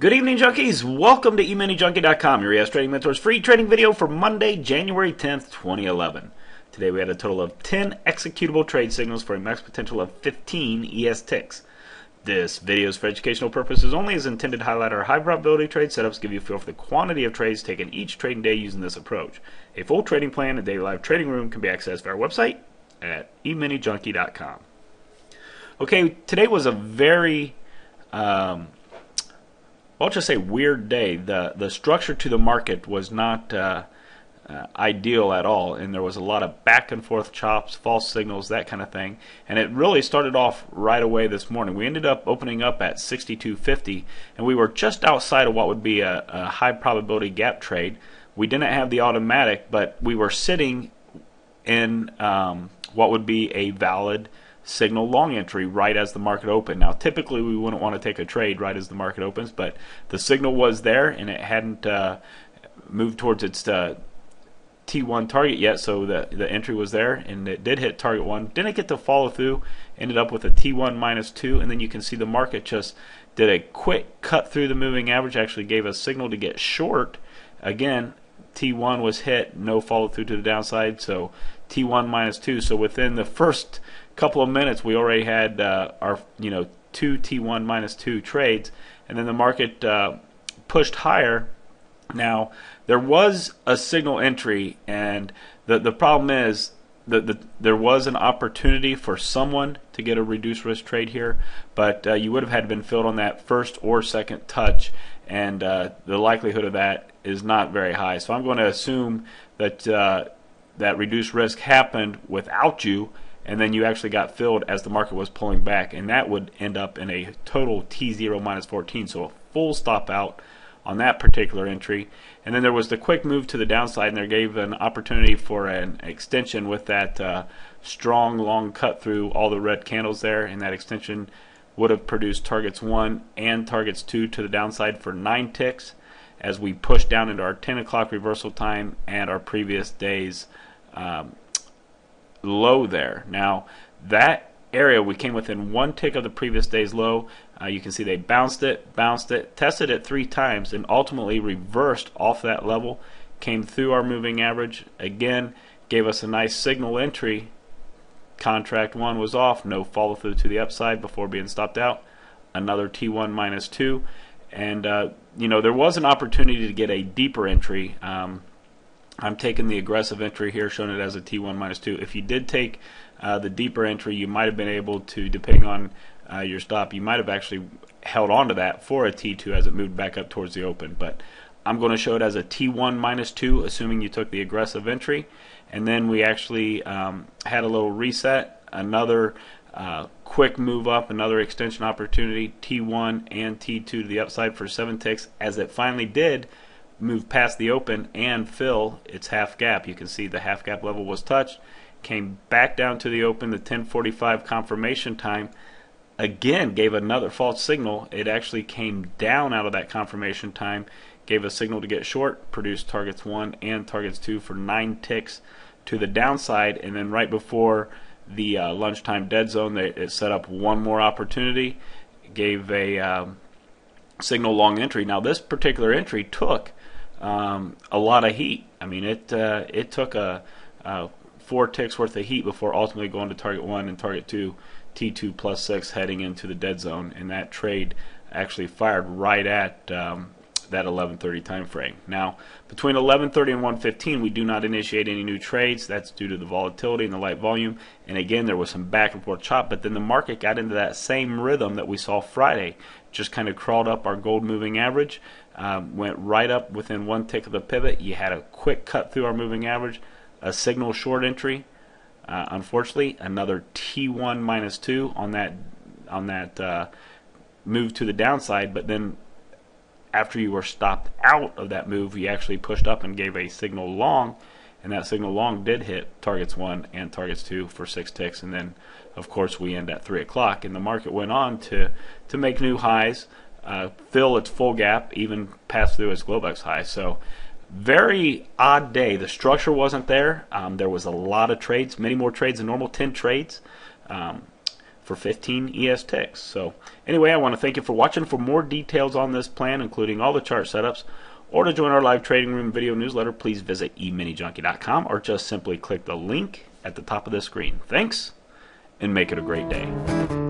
Good evening, junkies. Welcome to EminiJunkie.com, your ES Trading Mentor's free trading video for Monday, January 10th, 2011. Today we had a total of 10 executable trade signals for a max potential of 15 ES ticks. This video is for educational purposes only, is intended to highlight our high probability trade setups, give you a feel for the quantity of trades taken each trading day using this approach. A full trading plan and daily live trading room can be accessed via our website at EminiJunkie.com. Okay, today was a very I'll just say weird day. The structure to the market was not ideal at all, and there was a lot of back and forth chops, false signals, that kind of thing. And it really started off right away this morning. We ended up opening up at 62.50, and we were just outside of what would be a high probability gap trade. We didn't have the automatic, but we were sitting in what would be a valid signal long entry right as the market opened. Now typically we wouldn't want to take a trade right as the market opens, but the signal was there and it hadn't moved towards its T1 target yet, so the entry was there and it did hit target 1. Didn't get to follow through, ended up with a T1 minus 2, and then you can see the market just did a quick cut through the moving average, actually gave a signal to get short. Again, T1 was hit, no follow through to the downside, so T1 minus 2. So within the first couple of minutes we already had our two T1 minus 2 trades, and then the market pushed higher. Now there was a signal entry, and the problem is that there was an opportunity for someone to get a reduced risk trade here, but you would have had been filled on that first or second touch, and the likelihood of that is not very high. So I'm going to assume that that reduced risk happened without you, and then you actually got filled as the market was pulling back, and that would end up in a total T0 minus 14, so a full stop out on that particular entry. And then there was the quick move to the downside, and there gave an opportunity for an extension with that strong long cut through all the red candles there, and that extension would have produced targets 1 and targets 2 to the downside for 9 ticks as we pushed down into our 10 o'clock reversal time and our previous day's low there. Now that area, we came within 1 tick of the previous day's low. You can see they bounced it, tested it 3 times, and ultimately reversed off that level, came through our moving average again, gave us a nice signal entry. Contract 1 was off, no follow through to the upside before being stopped out. Another T1 minus 2, and there was an opportunity to get a deeper entry. I'm taking the aggressive entry here, showing it as a T1 minus 2. If you did take the deeper entry, you might have been able to, depending on your stop, you might have actually held on to that for a T2 as it moved back up towards the open. But I'm going to show it as a T1 minus 2, assuming you took the aggressive entry. And then we actually had a little reset, another quick move up, another extension opportunity, T1 and T2 to the upside for 7 ticks, as it finally did move past the open and fill its half gap. You can see the half gap level was touched, came back down to the open. The 10:45 confirmation time again gave another false signal. It actually came down out of that confirmation time, gave a signal to get short, produced targets 1 and targets 2 for 9 ticks to the downside, and then right before the lunchtime dead zone, it set up one more opportunity, gave a signal long entry. Now this particular entry took a lot of heat. I mean, it took a 4 ticks worth of heat before ultimately going to target 1 and target 2, T2 plus 6 heading into the dead zone, and that trade actually fired right at that 11:30 time frame. Now between 11:30 and 1:15 we do not initiate any new trades. That's due to the volatility and the light volume, and again there was some back and forth chop, but then the market got into that same rhythm that we saw Friday, just kind of crawled up our gold moving average, went right up within 1 tick of the pivot. You had a quick cut through our moving average, a signal short entry, unfortunately another T1 minus 2 on that move to the downside, but then after you were stopped out of that move, you actually pushed up and gave a signal long, and that signal long did hit targets 1 and targets 2 for 6 ticks, and then of course we end at 3 o'clock, and the market went on to make new highs, fill its full gap, even pass through its Globex high. So very odd day. The structure wasn't there. There was a lot of trades, many more trades than normal, 10 trades. for 15 ES ticks. So anyway, I want to thank you for watching. For more details on this plan, including all the chart setups, or to join our live trading room video newsletter, please visit EminiJunkie.com or just simply click the link at the top of the screen. Thanks, and make it a great day.